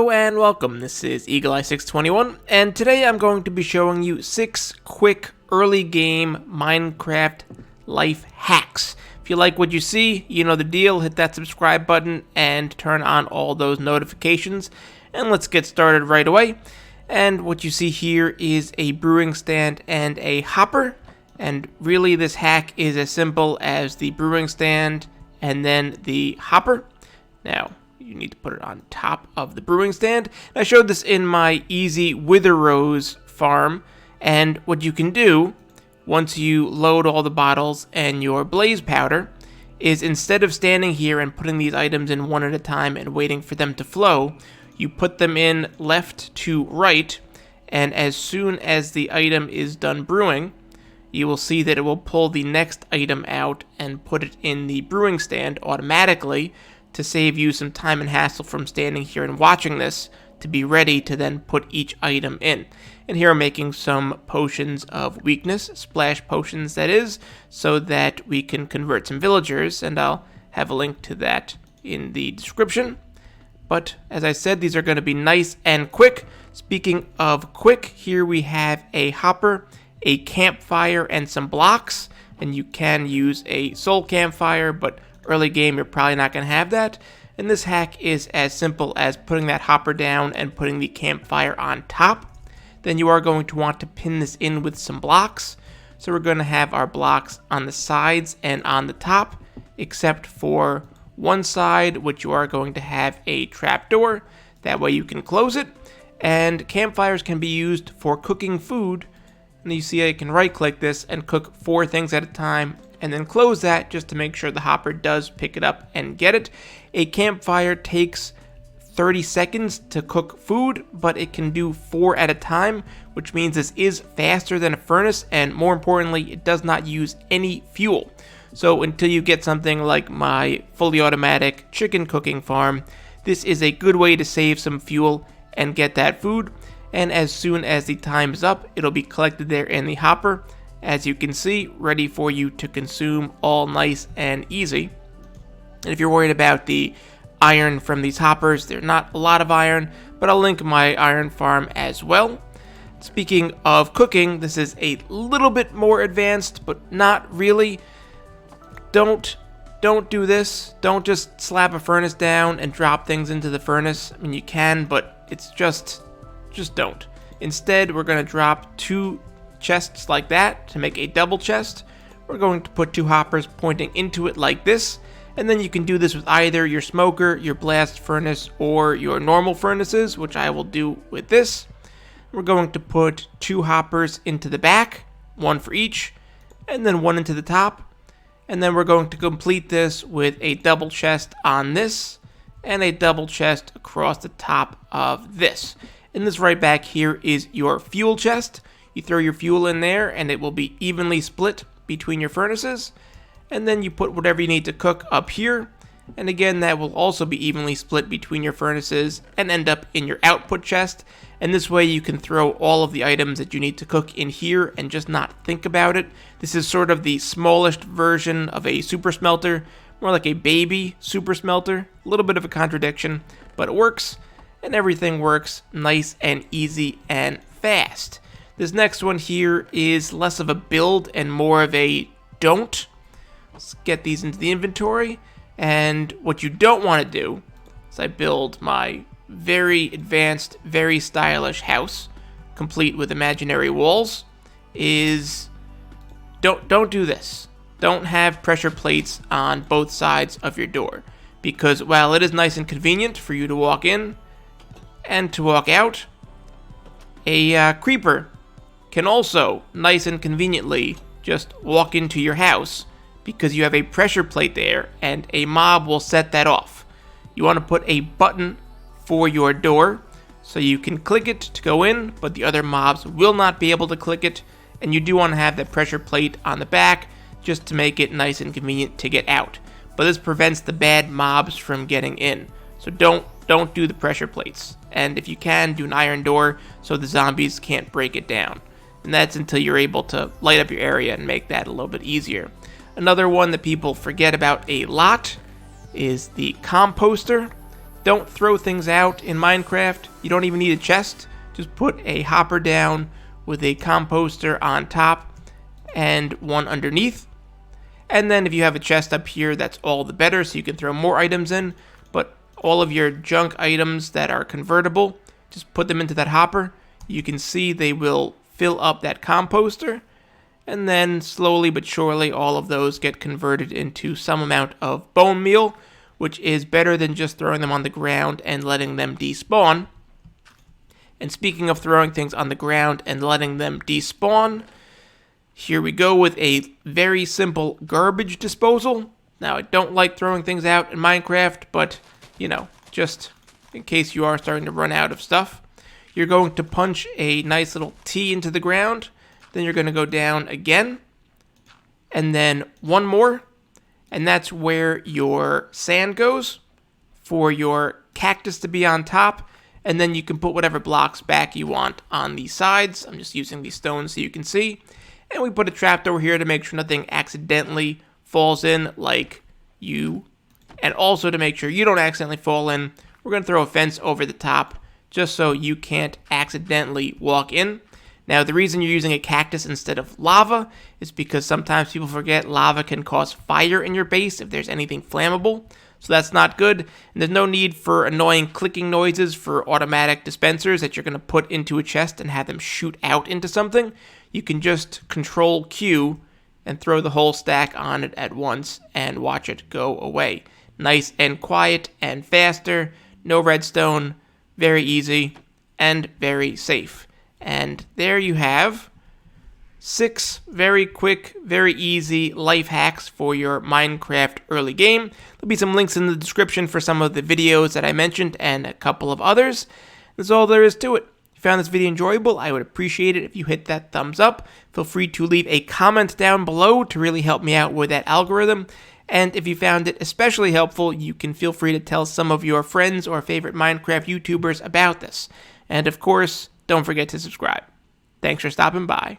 Hello and welcome, this is EagleEye621, and today I'm going to be showing you 6 quick early game Minecraft life hacks. If you like what you see, you know the deal, hit that subscribe button and turn on all those notifications, and let's get started right away. And what you see here is a brewing stand and a hopper, and really this hack is as simple as the brewing stand and then the hopper. Now, you need to put it on top of the brewing stand. I showed this in my easy Wither Rose farm, and what you can do once you load all the bottles and your blaze powder is instead of standing here and putting these items in one at a time and waiting for them to flow, you put them in left to right, and as soon as the item is done brewing, you will see that it will pull the next item out and put it in the brewing stand automatically, to save you some time and hassle from standing here and watching this, to be ready to then put each item in. And here I'm making some potions of weakness, splash potions that is, so that we can convert some villagers, and I'll have a link to that in the description. But as I said, these are going to be nice and quick. Speaking of quick, here we have a hopper, a campfire, and some blocks, and you can use a soul campfire, but early game, you're probably not going to have that. And this hack is as simple as putting that hopper down and putting the campfire on top. Then you are going to want to pin this in with some blocks. So we're going to have our blocks on the sides and on the top, except for one side, which you are going to have a trapdoor. That way you can close it. And campfires can be used for cooking food. And you see I can right click this and cook 4 things at a time, and then close that just to make sure the hopper does pick it up and get it. A campfire takes 30 seconds to cook food, but it can do 4 at a time, which means this is faster than a furnace, and more importantly, it does not use any fuel. So until you get something like my fully automatic chicken cooking farm, this is a good way to save some fuel and get that food. And as soon as the time is up, it'll be collected there in the hopper, as you can see, ready for you to consume, all nice and easy. And if you're worried about the iron from these hoppers, there's not a lot of iron, but I'll link my iron farm as well. Speaking of cooking, this is a little bit more advanced, but not really. Don't do this. Don't just slap a furnace down and drop things into the furnace. I mean, you can, but it's just don't. Instead, we're going to drop 2 chests like that to make a double chest. We're going to put 2 hoppers pointing into it like this, and then you can do this with either your smoker, your blast furnace, or your normal furnaces, which I will do with this. We're going to put 2 hoppers into the back, 1 for each, and then 1 into the top, and then we're going to complete this with a double chest on this and a double chest across the top of this. And this right back here is your fuel chest. You throw your fuel in there and it will be evenly split between your furnaces. And then you put whatever you need to cook up here. And again, that will also be evenly split between your furnaces and end up in your output chest. And this way you can throw all of the items that you need to cook in here and just not think about it. This is sort of the smallest version of a super smelter, more like a baby super smelter. A little bit of a contradiction, but it works. And everything works nice and easy and fast. This next one here is less of a build and more of a don't. Let's get these into the inventory. And what you don't want to do is I build my very advanced, very stylish house, complete with imaginary walls, is don't do this. Don't have pressure plates on both sides of your door. Because while it is nice and convenient for you to walk in and to walk out, a creeper can also nice and conveniently just walk into your house because you have a pressure plate there and a mob will set that off. You want to put a button for your door so you can click it to go in, but the other mobs will not be able to click it, and you do want to have that pressure plate on the back just to make it nice and convenient to get out. But this prevents the bad mobs from getting in. So don't do the pressure plates. And if you can, do an iron door so the zombies can't break it down. And that's until you're able to light up your area and make that a little bit easier. Another one that people forget about a lot is the composter. don't throw things out in Minecraft. You don't even need a chest. Just put a hopper down with a composter on top and one underneath. And then if you have a chest up here, that's all the better, so you can throw more items in. But all of your junk items that are convertible, just put them into that hopper. You can see they will fill up that composter. And then slowly but surely, all of those get converted into some amount of bone meal, which is better than just throwing them on the ground and letting them despawn. And speaking of throwing things on the ground and letting them despawn, here we go with a very simple garbage disposal. Now, I don't like throwing things out in Minecraft, but, just in case you are starting to run out of stuff. You're going to punch a nice little T into the ground. Then you're going to go down again. And then one more. And that's where your sand goes for your cactus to be on top. And then you can put whatever blocks back you want on the sides. I'm just using these stones so you can see. And we put a trapdoor here to make sure nothing accidentally falls in like you. And also to make sure you don't accidentally fall in, we're going to throw a fence over the top just so you can't accidentally walk in. Now, the reason you're using a cactus instead of lava is because sometimes people forget lava can cause fire in your base if there's anything flammable. So that's not good. And there's no need for annoying clicking noises for automatic dispensers that you're going to put into a chest and have them shoot out into something. You can just Control Q and throw the whole stack on it at once and watch it go away. Nice and quiet and faster. No redstone. Very easy and very safe. And there you have 6 very quick, very easy life hacks for your Minecraft early game. There'll be some links in the description for some of the videos that I mentioned and a couple of others. That's all there is to it. If you found this video enjoyable, I would appreciate it if you hit that thumbs up. Feel free to leave a comment down below to really help me out with that algorithm. And if you found it especially helpful, you can feel free to tell some of your friends or favorite Minecraft YouTubers about this. And of course, don't forget to subscribe. Thanks for stopping by.